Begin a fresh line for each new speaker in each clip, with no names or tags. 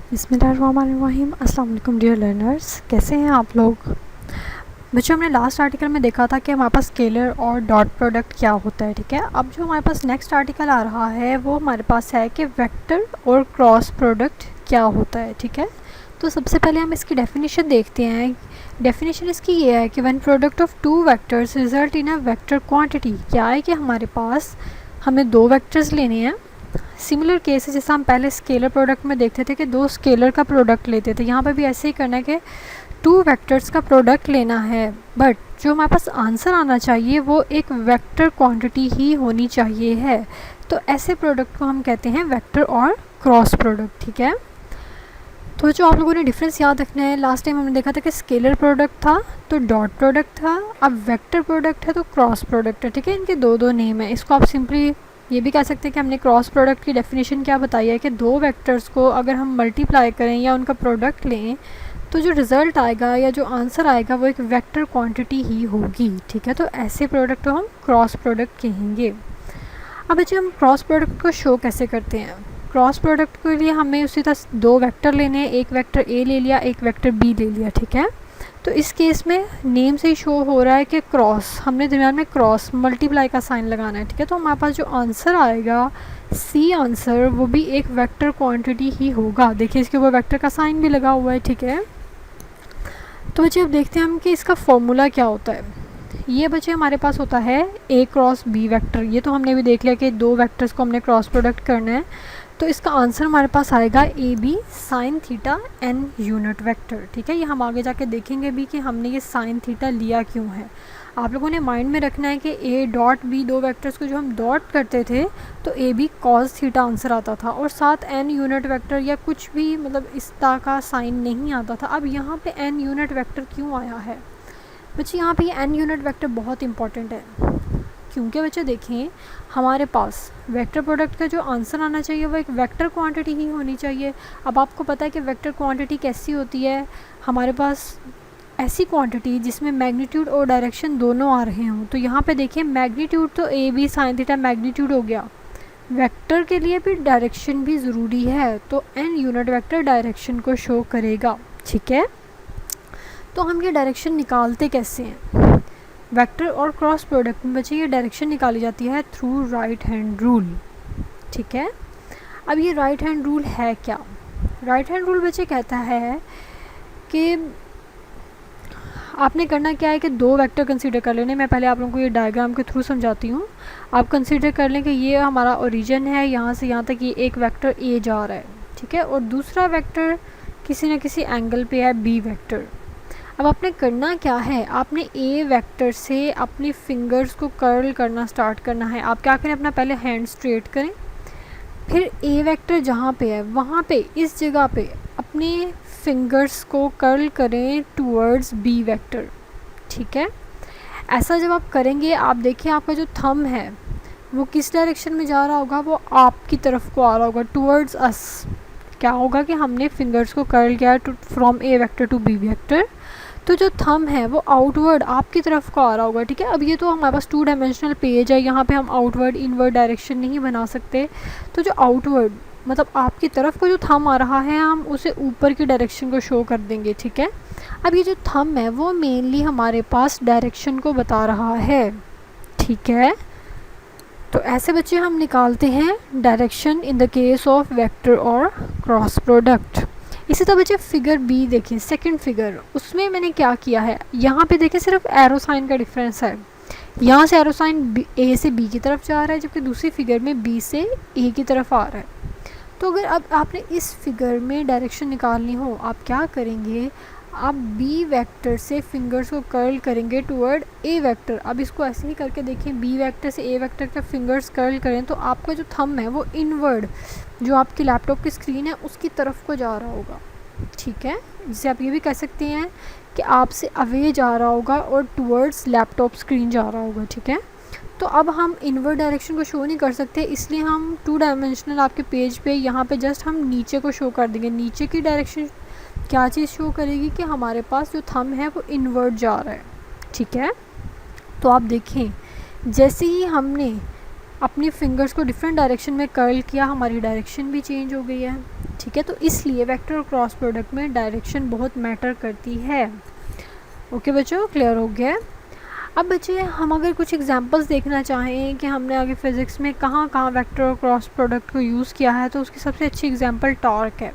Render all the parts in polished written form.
बिस्मिल्लाहिर्रहमानिर्रहीम। अस्सलाम वालेकुम डियर लर्नर्स, कैसे हैं आप लोग। बच्चों, हमने लास्ट आर्टिकल में देखा था कि हमारे पास स्केलर और डॉट प्रोडक्ट क्या होता है। ठीक है, अब जो हमारे पास नेक्स्ट आर्टिकल आ रहा है वो हमारे पास है कि वेक्टर और क्रॉस प्रोडक्ट क्या होता है। ठीक है, तो सबसे पहले हम इसकी डेफिनेशन देखते हैं। डेफिनेशन इसकी ये है कि when product of two vectors result in a vector quantity. क्या है कि हमारे पास हमें दो वेक्टर्स लेने हैं। सिमिलर केस है जैसा हम पहले स्केलर प्रोडक्ट में देखते थे कि दो स्केलर का प्रोडक्ट लेते थे, यहाँ पर भी ऐसे ही करना है कि टू वेक्टर्स का प्रोडक्ट लेना है। बट जो हमारे पास आंसर आना चाहिए वो एक वेक्टर क्वांटिटी ही होनी चाहिए है। तो ऐसे प्रोडक्ट को हम कहते हैं वेक्टर और क्रॉस प्रोडक्ट। ठीक है, तो जो आप लोगों ने डिफरेंस याद रखना है, लास्ट टाइम हमने देखा था कि स्केलर प्रोडक्ट था तो डॉट प्रोडक्ट था, अब वेक्टर प्रोडक्ट है तो क्रॉस प्रोडक्ट है। ठीक है, इनके दो दो नेम है। इसको आप सिंपली ये भी कह सकते हैं कि हमने क्रॉस प्रोडक्ट की डेफिनेशन क्या बताई है कि दो वेक्टर्स को अगर हम मल्टीप्लाई करें या उनका प्रोडक्ट लें तो जो रिज़ल्ट आएगा या जो आंसर आएगा वो एक वेक्टर क्वांटिटी ही होगी। ठीक है, तो ऐसे प्रोडक्ट को हम क्रॉस प्रोडक्ट कहेंगे। अब बच्चे, हम क्रॉस प्रोडक्ट को शो कैसे करते हैं। क्रॉस प्रोडक्ट के लिए हमें उसी तरह दो वेक्टर लेने हैं, एक वेक्टर ए ले लिया, एक वेक्टर बी ले लिया। ठीक है, तो इस केस में नेम से ही शो हो रहा है कि क्रॉस, हमने दरम्यान में क्रॉस मल्टीप्लाई का साइन लगाना है। ठीक है, तो हमारे पास जो आंसर आएगा सी आंसर वो भी एक वेक्टर क्वांटिटी ही होगा। देखिए इसके ऊपर वेक्टर का साइन भी लगा हुआ है। ठीक है, तो बच्चे अब देखते हैं हम कि इसका फॉर्मूला क्या होता है। ये बच्चे हमारे पास होता है ए क्रॉस बी वेक्टर। ये तो हमने भी देख लिया कि दो वेक्टर्स को हमने क्रॉस प्रोडक्ट करना है, तो इसका आंसर हमारे पास आएगा a b sine theta N unit vector. ठीक है, ये हम आगे जाके देखेंगे भी कि हमने ये साइन थीटा लिया क्यों है। आप लोगों ने माइंड में रखना है कि ए डॉट बी, दो वेक्टर्स को जो हम डॉट करते थे तो a b cos theta answer आता था और साथ एन यूनिट वेक्टर या कुछ भी मतलब इस तरह का साइन नहीं आता था। अब यहाँ पे एन यूनिट वेक्टर क्यों आया है बच्चे। यहाँ पे ये एन यूनिट वेक्टर बहुत इंपॉर्टेंट है क्योंकि बच्चे देखें हमारे पास वेक्टर प्रोडक्ट का जो आंसर आना चाहिए वो एक वेक्टर क्वांटिटी ही होनी चाहिए। अब आपको पता है कि वेक्टर क्वांटिटी कैसी होती है, हमारे पास ऐसी क्वांटिटी जिसमें मैग्नीट्यूड और डायरेक्शन दोनों आ रहे हों। तो यहाँ पे देखिए मैग्नीट्यूड तो a b sine theta magnitude हो गया, वेक्टर के लिए भी डायरेक्शन भी ज़रूरी है, तो एन यूनिट वेक्टर डायरेक्शन को शो करेगा। ठीक है, तो हम ये डायरेक्शन निकालते कैसे हैं। वेक्टर और क्रॉस प्रोडक्ट में बच्चे ये डायरेक्शन निकाली जाती है थ्रू राइट हैंड रूल। ठीक है, अब ये राइट हैंड रूल है क्या। राइट हैंड रूल बच्चे कहता है कि आपने करना क्या है कि दो वेक्टर कंसीडर कर लेने। मैं पहले आप लोगों को ये डायग्राम के थ्रू समझाती हूँ। आप कंसीडर कर लें कि ये हमारा ओरिजिन है, यहाँ से यहाँ तक ये एक वेक्टर ए जा रहा है। ठीक है, और दूसरा वेक्टर किसी न किसी एंगल पे है बी वेक्टर। अब आपने करना क्या है, आपने ए वेक्टर से अपनी फिंगर्स को कर्ल करना स्टार्ट करना है। आप क्या करें, अपना पहले हैंड स्ट्रेट करें, फिर ए वेक्टर जहाँ पे है वहाँ पे इस जगह पे अपने फिंगर्स को कर्ल करें टूवर्ड्स बी वेक्टर। ठीक है, ऐसा जब आप करेंगे आप देखिए आपका जो थंब है वो किस डायरेक्शन में जा रहा होगा, वो आपकी तरफ को आ रहा होगा, टूवर्ड्स अस। क्या होगा कि हमने फिंगर्स को कर्ल किया from a vector to b vector, तो जो थंब है वो आउटवर्ड आपकी तरफ को आ रहा होगा। ठीक है, अब ये तो हमारे पास टू डायमेंशनल पेज है, यहाँ पे हम आउटवर्ड इनवर्ड डायरेक्शन नहीं बना सकते। तो जो आउटवर्ड मतलब आपकी तरफ को जो थंब आ रहा है हम उसे ऊपर की डायरेक्शन को शो कर देंगे। ठीक है, अब ये जो थंब है वो मेनली हमारे पास डायरेक्शन को बता रहा है। ठीक है, तो ऐसे बच्चे हम निकालते हैं direction in the case of vector और क्रॉस प्रोडक्ट। इसी तरह बच्चे फिगर बी देखिए, सेकंड फिगर, उसमें मैंने क्या किया है, यहाँ पे देखिए सिर्फ एरो साइन का डिफरेंस है। यहाँ से एरो साइन ए से बी की तरफ जा रहा है जबकि दूसरी फिगर में बी से ए की तरफ आ रहा है। तो अगर अब आपने इस फिगर में डायरेक्शन निकालनी हो आप क्या करेंगे, आप बी वेक्टर से फिंगर्स को कर्ल करेंगे टूवर्ड ए वेक्टर। अब इसको ऐसे ही करके देखें, बी वेक्टर से ए वेक्टर का फिंगर्स कर्ल करें तो आपका जो थंब है वो इनवर्ड जो आपकी लैपटॉप की स्क्रीन है उसकी तरफ को जा रहा होगा। ठीक है, जिसे आप ये भी कह सकते हैं कि आपसे अवे जा रहा होगा और टूवर्ड्स लैपटॉप स्क्रीन जा रहा होगा। ठीक है, तो अब हम इनवर्ड डायरेक्शन को शो नहीं कर सकते, इसलिए हम टू डायमेंशनल आपके पेज पे यहाँ पे जस्ट हम नीचे को शो कर देंगे। नीचे की डायरेक्शन क्या चीज़ शो करेगी कि हमारे पास जो थंब है वो इनवर्ड जा रहा है। ठीक है, तो आप देखें जैसे ही हमने अपनी फिंगर्स को डिफरेंट डायरेक्शन में कर्ल किया हमारी डायरेक्शन भी चेंज हो गई है। ठीक है। तो इसलिए वेक्टर और क्रॉस प्रोडक्ट में डायरेक्शन बहुत मैटर करती है। ओके बच्चों, क्लियर हो गया। अब बच्चे हम अगर कुछ एग्जांपल्स देखना चाहें कि हमने आगे फिज़िक्स में कहाँ कहाँ वेक्टर और क्रॉस प्रोडक्ट को यूज़ किया है, तो उसकी सबसे अच्छी एग्जांपल टॉर्क है।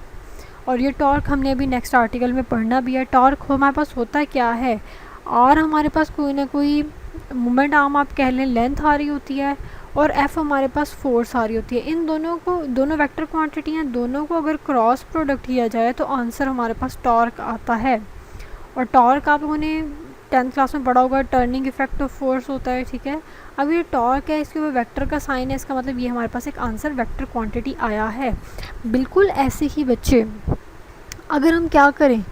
और ये टॉर्क हमने अभी नेक्स्ट आर्टिकल में पढ़ना भी है। टॉर्क हमारे पास होता क्या है, और हमारे पास कोई ना कोई मोमेंट आर्म आप कह लें लेंथ आ रही होती है, और एफ हमारे पास फोर्स आ रही होती है। इन दोनों को, दोनों वेक्टर क्वांटिटी हैं, दोनों को अगर क्रॉस प्रोडक्ट किया जाए तो आंसर हमारे पास टॉर्क आता है। और टॉर्क आप लोगों ने 10th क्लास में पढ़ा होगा, टर्निंग इफेक्ट ऑफ फोर्स होता है, ठीक है। अब ये टॉर्क है, इसके ऊपर वेक्टर का साइन है, इसका मतलब ये हमारे पास एक आंसर वेक्टर क्वांटिटी आया है। बिल्कुल ऐसे ही बच्चे अगर हम क्या करें,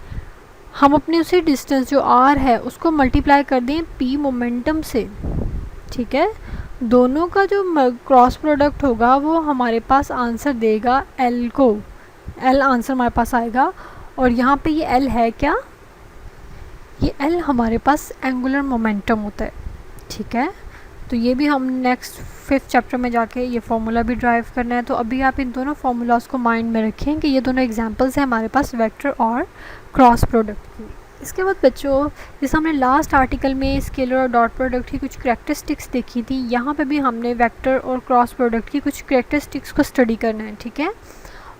हम अपने उसी डिस्टेंस जो आर है उसको मल्टीप्लाई कर दें पी मोमेंटम से, ठीक है। दोनों का जो क्रॉस प्रोडक्ट होगा वो हमारे पास आंसर देगा एल को, एल आंसर हमारे पास आएगा। और यहाँ पे ये एल है क्या, ये एल हमारे पास एंगुलर मोमेंटम होता है, ठीक है। तो ये भी हम नेक्स्ट 5th चैप्टर में जाके ये फार्मूला भी ड्राइव करना है। तो अभी आप इन दोनों फार्मूलाज को माइंड में रखें कि ये दोनों एग्जांपल्स हैं हमारे पास वेक्टर और क्रॉस प्रोडक्ट की। इसके बाद बच्चों, जैसे हमने लास्ट आर्टिकल में स्केलर और डॉट प्रोडक्ट की कुछ करेक्टरिस्टिक्स देखी थी, यहाँ पे भी हमने वेक्टर और क्रॉस प्रोडक्ट की कुछ करेक्टरिस्टिक्स को स्टडी करना है, ठीक है।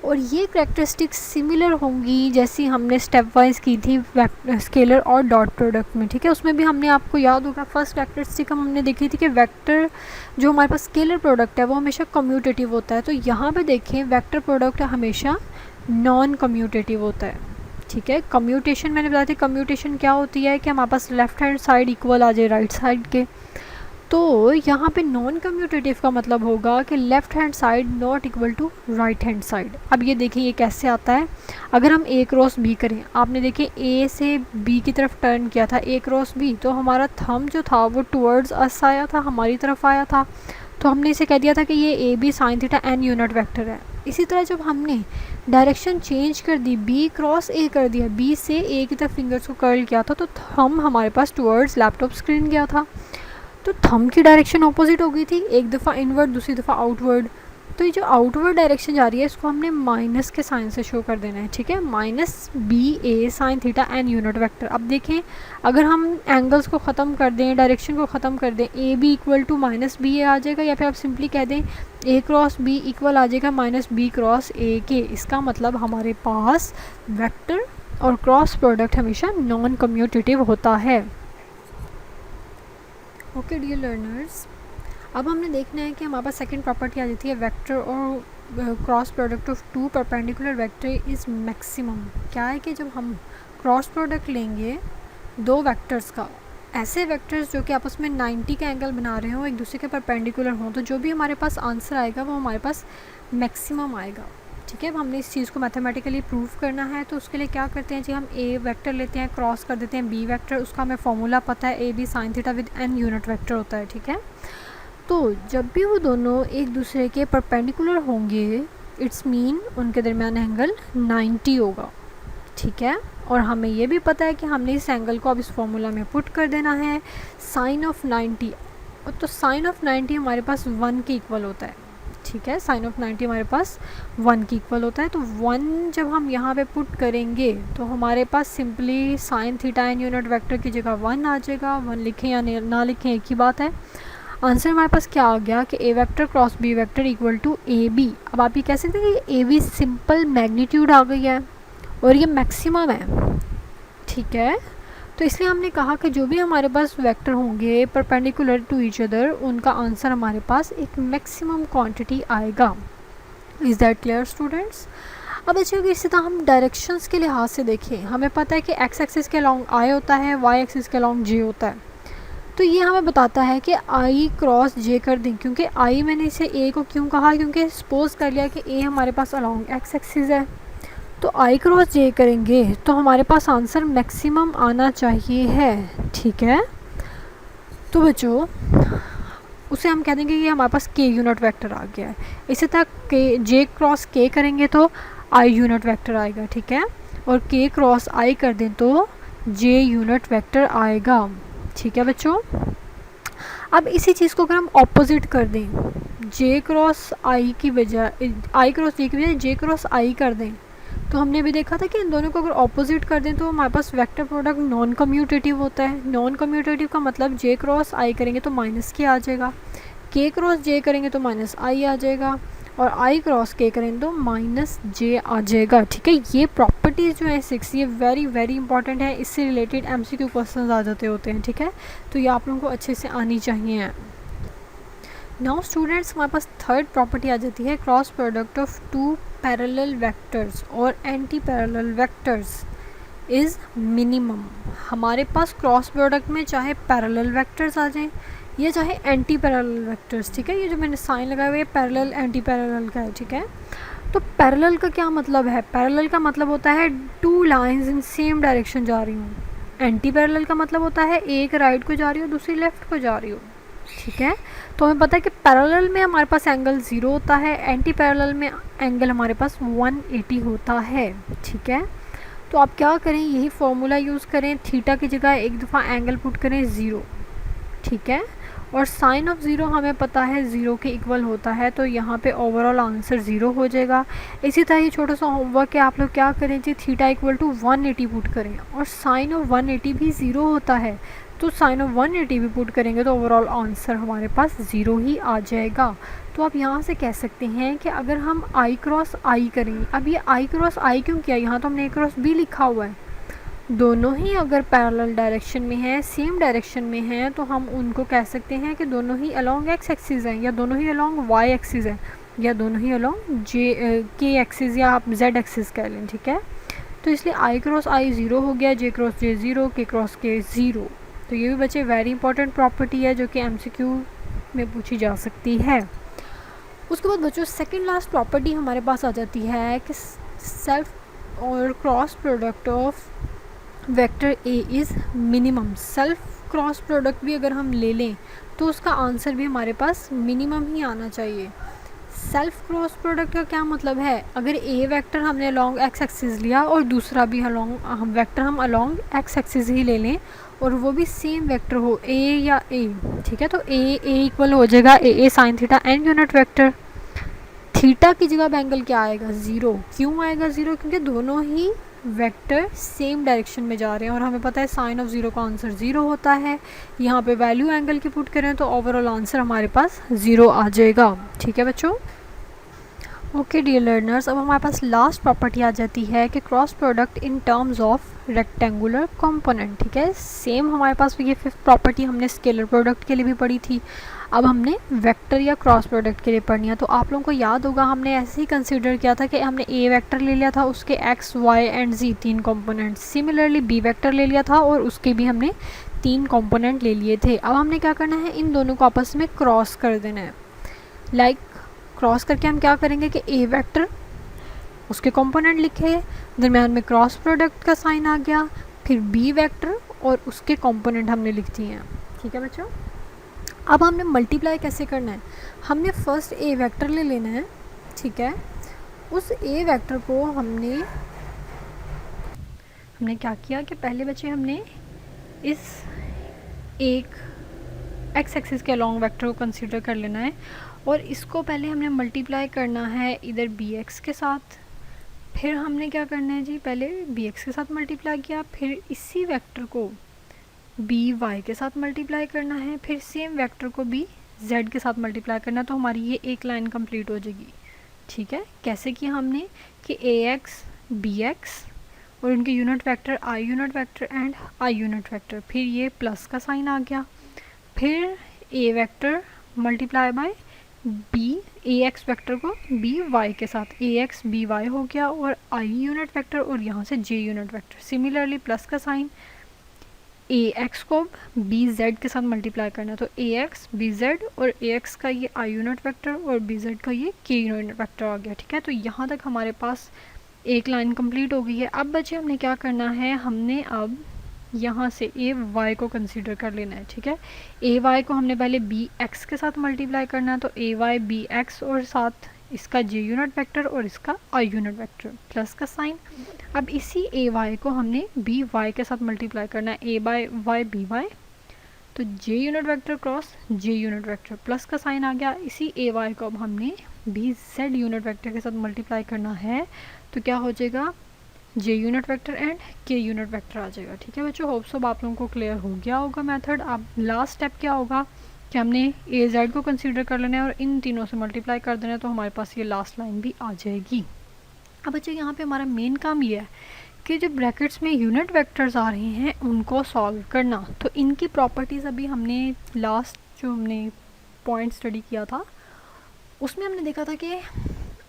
और ये करेक्टरिस्टिक्स सिमिलर होंगी जैसी हमने स्टेप वाइज की थी स्केलर और डॉट प्रोडक्ट में, ठीक है। उसमें भी हमने, आपको याद होगा, फर्स्ट करेक्टरिस्टिक हमने देखी थी कि वेक्टर जो हमारे पास स्केलर प्रोडक्ट है वो हमेशा कम्यूटेटिव होता है। तो यहाँ पे देखें वेक्टर प्रोडक्ट हमेशा नॉन कम्यूटेटिव होता है, ठीक है। कम्यूटेशन मैंने बताया था, कम्यूटेशन क्या होती है कि हमारे पास लेफ्ट हैंड साइड इक्वल आ जाए राइट साइड के। तो यहाँ पे नॉन कम्यूटेटिव का मतलब होगा कि left hand side not equal to right hand side. अब ये देखिए ये कैसे आता है, अगर हम ए क्रॉस बी करें, आपने देखिए ए से बी की तरफ टर्न किया था, ए क्रॉस बी, तो हमारा थंब जो था वो टुवर्ड्स अस आया था, हमारी तरफ आया था। तो हमने इसे कह दिया था कि ये a b sine theta N unit vector है। इसी तरह जब हमने डायरेक्शन चेंज कर दी, बी क्रॉस ए कर दिया, बी से ए की तरफ फिंगर्स को कर्ल किया था, तो थंब हमारे पास टुवर्ड्स लैपटॉप स्क्रीन गया था। तो थंब की डायरेक्शन ऑपोजिट हो गई थी, एक दफ़ा इनवर्ड दूसरी दफ़ा आउटवर्ड। तो ये जो आउटवर्ड डायरेक्शन जा रही है इसको हमने माइनस के साइन से शो कर देना है, ठीक है। Minus B A sine theta N unit vector. अब देखें अगर हम एंगल्स को ख़त्म कर दें, डायरेक्शन को ख़त्म कर दें, A B equal to minus B A आ जाएगा, या फिर आप सिंपली कह दें ए क्रॉस बी इक्वल आ जाएगा माइनस बी क्रॉस ए के। इसका मतलब हमारे पास वेक्टर और क्रॉस प्रोडक्ट हमेशा नॉन कम्यूटेटिव होता है। ओके डियर लर्नर्स, अब हमने देखना है कि हमारे पास सेकंड प्रॉपर्टी आ जाती है वेक्टर और cross product of two perpendicular vector is maximum. क्या है कि जब हम क्रॉस प्रोडक्ट लेंगे दो वेक्टर्स का, ऐसे वेक्टर्स जो कि आपस में 90 का एंगल बना रहे हों, एक दूसरे के परपेंडिकुलर हों, तो जो भी हमारे पास आंसर आएगा वो हमारे पास मैक्सिमम आएगा, ठीक है। अब हमने इस चीज़ को मैथमेटिकली प्रूव करना है, तो उसके लिए क्या करते हैं जी, हम ए वेक्टर लेते हैं, क्रॉस कर देते हैं बी वेक्टर, उसका हमें फॉर्मूला पता है a b sine theta with n unit vector होता है, ठीक है। तो जब भी वो दोनों एक दूसरे के परपेंडिकुलर होंगे, इट्स मीन उनके दरमियान एंगल 90 होगा, ठीक है। और हमें ये भी पता है कि हमने इस एंगल को अब इस फॉर्मूला में पुट कर देना है, साइन ऑफ 90। तो साइन ऑफ 90 हमारे पास 1 के इक्वल होता है, ठीक है। साइन ऑफ 90 हमारे पास 1 के इक्वल होता है। तो 1 जब हम यहाँ पे पुट करेंगे तो हमारे पास simply sine theta N unit vector की जगह 1 आ जाएगा। 1 लिखें या ना लिखें एक ही बात है। आंसर हमारे पास क्या आ गया कि A vector cross B vector equal to A B. अब आप ये कह सकते हैं कि ए बी सिंपल मैग्नीट्यूड आ गई है और ये मैक्सिमम है, ठीक है। तो इसलिए हमने कहा कि जो भी हमारे पास वेक्टर होंगे परपेंडिकुलर टू ईच अदर, उनका आंसर हमारे पास एक मैक्सिमम क्वांटिटी आएगा। Is that clear students? अब अच्छा, इसी तरह हम डायरेक्शंस के लिहाज से देखें, हमें पता है कि एक्स एक्सिस के अलॉन्ग आई होता है, वाई एक्सिस के अलॉन्ग जे होता है। तो ये हमें बताता है कि आई क्रॉस जे कर दें, क्योंकि आई मैंने इसे ए को क्यों कहा, क्योंकि सपोज कर लिया कि ए हमारे पास अलॉन्ग एक्स एक्सिस है, तो आई क्रॉस जे करेंगे तो हमारे पास आंसर मैक्सिमम आना चाहिए है, ठीक है। तो बच्चों उसे हम कह देंगे कि हमारे पास के यूनिट वेक्टर आ गया है। इसी तरह के जे क्रॉस के करेंगे तो आई यूनिट वेक्टर आएगा, ठीक है। और के क्रॉस आई कर दें तो जे यूनिट वेक्टर आएगा, ठीक है बच्चों। अब इसी चीज़ को अगर हम ऑपोजिट कर दें, जे क्रॉस आई की बजाय, आई क्रॉस जे की बजाय जे क्रॉस आई कर दें, तो हमने भी देखा था कि इन दोनों को अगर ऑपोजिट कर दें तो हमारे पास वेक्टर प्रोडक्ट नॉन कम्यूटेटिव होता है। नॉन कम्यूटेटिव का मतलब जे क्रॉस आई करेंगे तो माइनस के आ जाएगा, के क्रॉस जे करेंगे तो माइनस आई आ जाएगा, और आई क्रॉस के करेंगे तो माइनस जे आ जाएगा। ठीक है, ये प्रॉपर्टीज़ जो है 6 ये वेरी वेरी इंपॉर्टेंट है, इससे रिलेटेड एमसीक्यू क्वेश्चंस आ जाते होते हैं। ठीक है, तो ये आप लोगों को अच्छे से आनी चाहिए। नाउ स्टूडेंट्स, हमारे पास थर्ड प्रॉपर्टी आ जाती है cross product of two parallel vectors और anti parallel vectors is minimum. हमारे पास क्रॉस प्रोडक्ट में चाहे पैरेलल वेक्टर्स आ जाएं या चाहे एंटी पैरेलल वेक्टर्स, ठीक है, ये जो मैंने साइन लगाया हुआ है पैरेलल एंटी पैरेलल का है। ठीक है, तो पैरेलल का क्या मतलब है? पैरेलल का मतलब होता है two lines in same direction जा रही हूँ। एंटी पैरेलल का मतलब होता है एक राइट को जा रही हो दूसरी लेफ्ट को जा रही हो। ठीक है, तो हमें पता है कि पैरेलल में हमारे पास एंगल 0 होता है, एंटी पैरेलल में एंगल हमारे पास 180 होता है। ठीक है, तो आप क्या करें, यही फॉर्मूला यूज़ करें, थीटा की जगह एक दफ़ा एंगल पुट करें 0। ठीक है, और साइन ऑफ 0 हमें पता है 0 के इक्वल होता है, तो यहाँ पे ओवरऑल आंसर 0 हो जाएगा। इसी तरह ये छोटा सा होमवर्क है, आप लोग क्या करें जी, थीटा इक्वल टू 180 पुट करें, और साइन ऑफ 180 भी 0 होता है, तो साइन ऑफ 180 भी पुट करेंगे तो ओवरऑल आंसर हमारे पास 0 ही आ जाएगा। तो आप यहाँ से कह सकते हैं कि अगर हम आई क्रॉस आई करें, अब ये आई क्रॉस आई क्यों किया, यहाँ तो हमने ए क्रॉस बी लिखा हुआ है, दोनों ही अगर पैरेलल डायरेक्शन में है, सेम डायरेक्शन में है, तो हम उनको कह सकते हैं कि दोनों ही अलोंग एक्स एक्सिस हैं, या दोनों ही अलोंग वाई एक्सिस है, या दोनों ही अलोंग के एक्सिस, या आप जेड एक्सिस कह लें। ठीक है, तो इसलिए आई क्रॉस आई 0 हो गया, जे क्रॉस जे 0, के क्रॉस के 0। तो ये भी बच्चे वेरी इंपॉर्टेंट प्रॉपर्टी है जो कि एमसीक्यू में पूछी जा सकती है। उसके बाद बच्चों सेकंड लास्ट प्रॉपर्टी हमारे पास आ जाती है कि सेल्फ और cross product of vector A is minimum. Self cross product भी अगर हम ले लें तो उसका आंसर भी हमारे पास मिनिमम ही आना चाहिए। सेल्फ क्रॉस प्रोडक्ट का क्या मतलब है, अगर ए वेक्टर हमने अलोंग एक्स एक्सिस लिया और दूसरा भी अलोंग वेक्टर हम अलोंग एक्स एक्सिस ही ले लें और वो भी सेम वेक्टर हो ए या ए, ठीक है, तो ए इक्वल हो जाएगा A sine theta N unit vector. Theta की जगह एंगल क्या आएगा 0। क्यों आएगा 0? क्योंकि दोनों ही वेक्टर सेम डायरेक्शन में जा रहे हैं और हमें पता है साइन ऑफ 0 का आंसर 0 होता है। यहाँ पे वैल्यू एंगल की पुट करें तो ओवरऑल आंसर हमारे पास 0 आ जाएगा। ठीक है बच्चों, ओके डियर लर्नर्स, अब हमारे पास लास्ट प्रॉपर्टी आ जाती है कि cross product in terms of rectangular component. ठीक है, सेम हमारे पास ये फिफ्थ प्रॉपर्टी हमने स्केलर प्रोडक्ट के लिए भी पढ़ी थी, अब हमने वेक्टर या क्रॉस प्रोडक्ट के लिए पढ़नी है। तो आप लोगों को याद होगा हमने ऐसे ही कंसीडर किया था कि हमने ए वेक्टर ले लिया था, उसके x y and z 3 component, similarly b vector ले लिया था और उसके भी हमने 3 कंपोनेंट ले लिए थे। अब हमने क्या करना है, इन दोनों को आपस में क्रॉस कर देना है। लाइक क्रॉस करके हम क्या करेंगे कि ए वेक्टर उसके कंपोनेंट लिखे, दरम्यान में क्रॉस प्रोडक्ट का साइन आ गया, फिर बी वेक्टर और उसके कंपोनेंट हमने लिख दिए हैं। ठीक है बच्चों, अब हमने मल्टीप्लाई कैसे करना है, हमने फर्स्ट ए वेक्टर ले लेना है। ठीक है, उस ए वेक्टर को हमने क्या किया कि पहले बच्चे हमने इस एक एक्स एक्सिस के अलॉन्ग वेक्टर को कंसीडर कर लेना है और इसको पहले हमने मल्टीप्लाई करना है इधर बी एक्स के साथ, फिर हमने क्या करना है जी, पहले बी एक्स के साथ मल्टीप्लाई किया, फिर इसी वेक्टर को बी वाई के साथ मल्टीप्लाई करना है, फिर सेम वेक्टर को बी जेड के साथ मल्टीप्लाई करना, तो हमारी ये एक लाइन कंप्लीट हो जाएगी। ठीक है, कैसे किया हमने कि ए एक्स बी एक्स और उनके unit vector I unit vector and I unit vector, फिर ये प्लस का साइन आ गया, फिर A vector multiply by B A X vector को बी वाई के साथ, ए एक्स बी वाई हो गया, और आई यूनिट वेक्टर और यहाँ से जे यूनिट वेक्टर, सिमिलरली प्लस का साइन, ए एक्स को बी जेड के साथ मल्टीप्लाई करना, तो ए एक्स बी जेड और ए एक्स का ये आई यूनिट वेक्टर और बी जेड का ये के यूनिट वेक्टर आ गया। ठीक है, तो यहाँ तक हमारे पास एक लाइन कंप्लीट हो गई है। अब बच्चे हमने क्या करना है, हमने अब यहाँ से ए वाई को कंसीडर कर लेना है। ठीक है, ए वाई को हमने पहले बी एक्स के साथ मल्टीप्लाई करना है, तो ए वाई बी एक्स और साथ इसका जे यूनिट वेक्टर और इसका आई यूनिट वेक्टर प्लस का साइन। अब इसी ए वाई को हमने बी वाई के साथ मल्टीप्लाई करना है, ए बाय वाई बी वाई, तो जे यूनिट वेक्टर क्रॉस जे यूनिट वेक्टर प्लस का साइन आ गया। इसी ए वाई को अब हमने बी जेड यूनिट वेक्टर के साथ मल्टीप्लाई करना है तो क्या हो जाएगा, जे यूनिट वेक्टर एंड के यूनिट वेक्टर आ जाएगा। ठीक है बच्चों, होप सब आप लोगों को क्लियर हो गया होगा मेथड। अब लास्ट स्टेप क्या होगा कि हमने ए जेड को कंसीडर कर लेना है और इन तीनों से मल्टीप्लाई कर देना है, तो हमारे पास ये लास्ट लाइन भी आ जाएगी। अब बच्चे यहाँ पे हमारा मेन काम ये है कि जो ब्रैकेट्स में यूनिट वेक्टर्स आ रहे हैं उनको सॉल्व करना। तो इनकी प्रॉपर्टीज़ अभी हमने लास्ट जो हमने पॉइंट स्टडी किया था उसमें हमने देखा था कि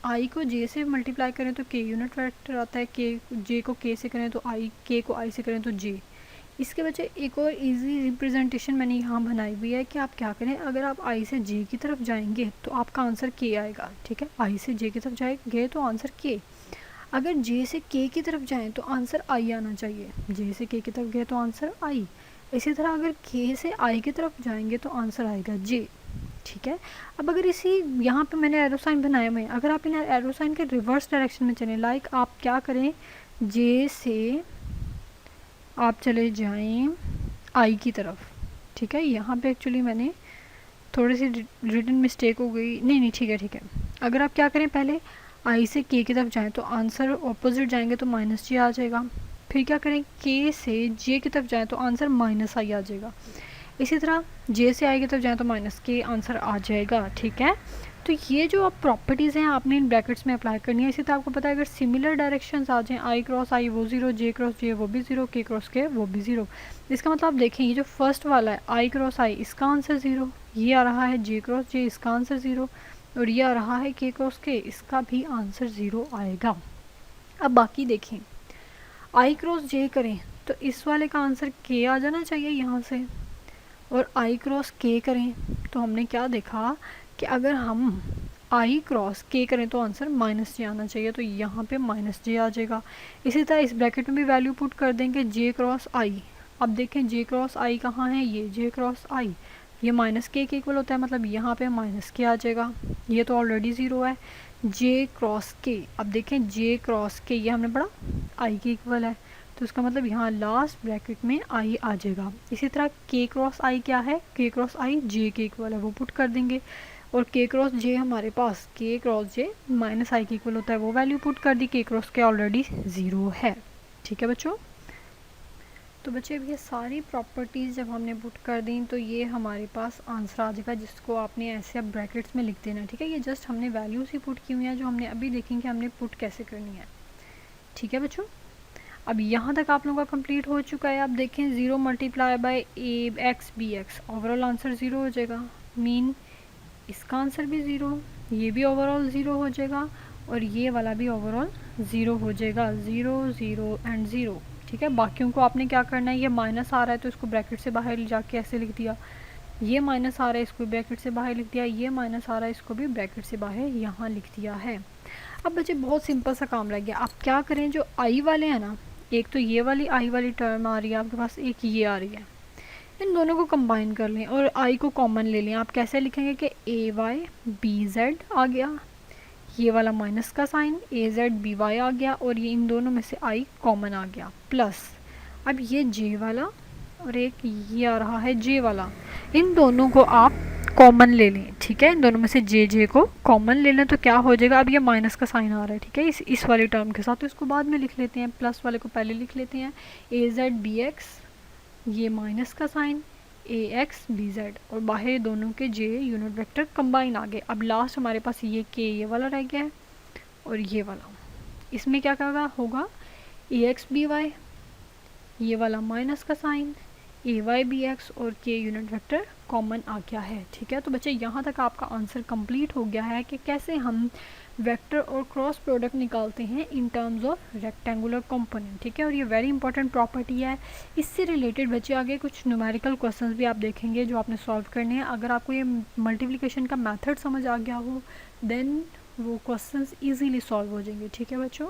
आई को जे से मल्टीप्लाई करें तो के यूनिट वेक्टर आता है, के जे को के से करें तो आई, के को आई से करें तो जे। इसके बच्चे एक और इजी रिप्रेजेंटेशन मैंने यहाँ बनाई हुई है कि आप क्या करें, अगर आप आई से जे की तरफ जाएंगे तो आपका आंसर के आएगा। ठीक है, आई से जे की तरफ जाएंगे तो आंसर के, अगर जे से के की तरफ जाएं तो आंसर आई आना चाहिए, जे से के की तरफ गए तो आंसर आई। इसी तरह अगर के से आई की तरफ जाएंगे तो आंसर आएगा जे। ठीक है, अब अगर इसी यहाँ पे मैंने एरो साइन बनाए हुए हैं, अगर आप इन एरो साइन के रिवर्स डायरेक्शन में चलें, लाइक आप क्या करें, जे से आप चले जाएं आई की तरफ। ठीक है, यहाँ पे एक्चुअली मैंने थोड़ी सी रिटन मिस्टेक हो गई, नहीं ठीक है। अगर आप क्या करें, पहले आई से के की तरफ जाएं तो आंसर ऑपोजिट जाएंगे तो माइनस जे आ जाएगा। फिर क्या करें, के से जे की तरफ जाएं तो आंसर माइनस आई आ जाएगा। इसी तरह जे से आई की तरफ जाएं तो माइनस के आंसर आ जाएगा। ठीक है, तो ये जो आप प्रॉपर्टीज़ हैं आपने इन ब्रैकेट्स में अप्लाई करनी है। इसी तरह आपको पता है अगर सिमिलर डायरेक्शंस आ जाएं, आई क्रॉस आई वो ज़ीरो, जे क्रॉस जे वो भी ज़ीरो, के क्रॉस के वो भी ज़ीरो। इसका मतलब आप देखें ये जो फर्स्ट वाला है आई क्रॉस आई इसका आंसर ज़ीरो, ये आ रहा है जे क्रॉस जे इसका आंसर ज़ीरो, और ये आ रहा है के क्रॉस के इसका भी आंसर ज़ीरो आएगा। अब बाकी देखें, आई क्रॉस जे करें तो इस वाले का आंसर के आ जाना चाहिए यहाँ से, और आई क्रॉस के करें तो हमने क्या देखा कि अगर हम आई क्रॉस के करें तो आंसर माइनस जे आना चाहिए, तो यहाँ पे माइनस जे आ जाएगा। इसी तरह इस ब्रैकेट में भी वैल्यू पुट कर देंगे जे क्रॉस आई। अब देखें जे क्रॉस आई कहाँ है, ये जे क्रॉस आई, ये माइनस के इक्वल होता है, मतलब यहाँ पे माइनस के आ जाएगा, ये तो ऑलरेडी ज़ीरो है। जे क्रॉस के, अब देखें जे क्रॉस के ये हमने पढ़ा आई के इक्वल है, तो इसका मतलब यहाँ लास्ट ब्रैकेट में आई आ जाएगा। इसी तरह के क्रॉस आई क्या है, के क्रॉस आई जे के इक्वल है, वो पुट कर देंगे, और के क्रॉस जे हमारे पास के क्रॉस जे माइनस आई के इक्वल होता है, वो वैल्यू पुट कर दी, के क्रॉस के ऑलरेडी ज़ीरो है। ठीक है बच्चों, तो बच्चे अब ये सारी प्रॉपर्टीज़ जब हमने पुट कर दी तो ये हमारे पास आंसर आ जाएगा, जिसको आपने ऐसे अब ब्रैकेट्स में लिख देना। ठीक है, ये जस्ट हमने वैल्यूज़ ही पुट की हुई हैं जो हमने अभी देखेंगे हमने पुट कैसे करनी है। ठीक है बच्चों, अब यहाँ तक आप लोगों का कंप्लीट हो चुका है। आप देखें 0 multiply by a x b x, overall answer 0 हो जाएगा, मीन इसका आंसर भी 0, ये भी ओवरऑल 0 हो जाएगा, और ये वाला भी ओवरऑल 0 हो जाएगा, 0 0 एंड 0। ठीक है, बाकियों को आपने क्या करना है, ये माइनस आ रहा है तो इसको ब्रैकेट से बाहर जाके ऐसे लिख दिया, ये माइनस आ रहा है इसको ब्रैकेट से बाहर लिख दिया, ये माइनस आ रहा है इसको भी ब्रैकेट से बाहर यहाँ लिख दिया है। अब बच्चे बहुत सिंपल सा काम रह गया, आप क्या करें, जो आई वाले हैं ना, एक तो ये वाली आई वाली टर्म आ रही है आपके पास, एक ये आ रही है, इन दोनों को कंबाइन कर लें और आई को कॉमन ले लें। आप कैसे लिखेंगे कि ए वाई बी जेड आ गया, ये वाला माइनस का साइन, ए जेड बी वाई आ गया, और ये इन दोनों में से आई कॉमन आ गया, प्लस अब ये जे वाला और एक ये आ रहा है जे वाला, इन दोनों को आप कॉमन ले लें। ठीक है, इन दोनों में से जे को कॉमन ले लें तो क्या हो जाएगा, अब ये माइनस का साइन आ रहा है, ठीक है, इस वाली टर्म के साथ, तो इसको बाद में लिख लेते हैं, प्लस वाले को पहले लिख लेते हैं, ए जेड बी एक्स, ये माइनस का साइन, ए एक्स बी जेड, और बाहर दोनों के जे यूनिट वेक्टर कंबाइन आ गए। अब लास्ट हमारे पास ये के ये वाला रह गया है और ये वाला, इसमें क्या क्या होगा, ए एक्स बी वाई, ये वाला माइनस का साइन, ए वाई बी एक्स, और के यूनिट वेक्टर कॉमन आ गया है। ठीक है, तो बच्चे यहाँ तक आपका आंसर कंप्लीट हो गया है कि कैसे हम वेक्टर और क्रॉस प्रोडक्ट निकालते हैं in terms of rectangular component. ठीक है, और ये वेरी इंपॉर्टेंट प्रॉपर्टी है। इससे रिलेटेड बच्चे आगे कुछ न्यूमेरिकल क्वेश्चंस भी आप देखेंगे जो आपने सॉल्व करने हैं। अगर आपको ये मल्टीप्लिकेशन का मेथड समझ आ गया हो देन वो क्वेश्चंस इजीली सॉल्व हो जाएंगे। ठीक है बच्चों।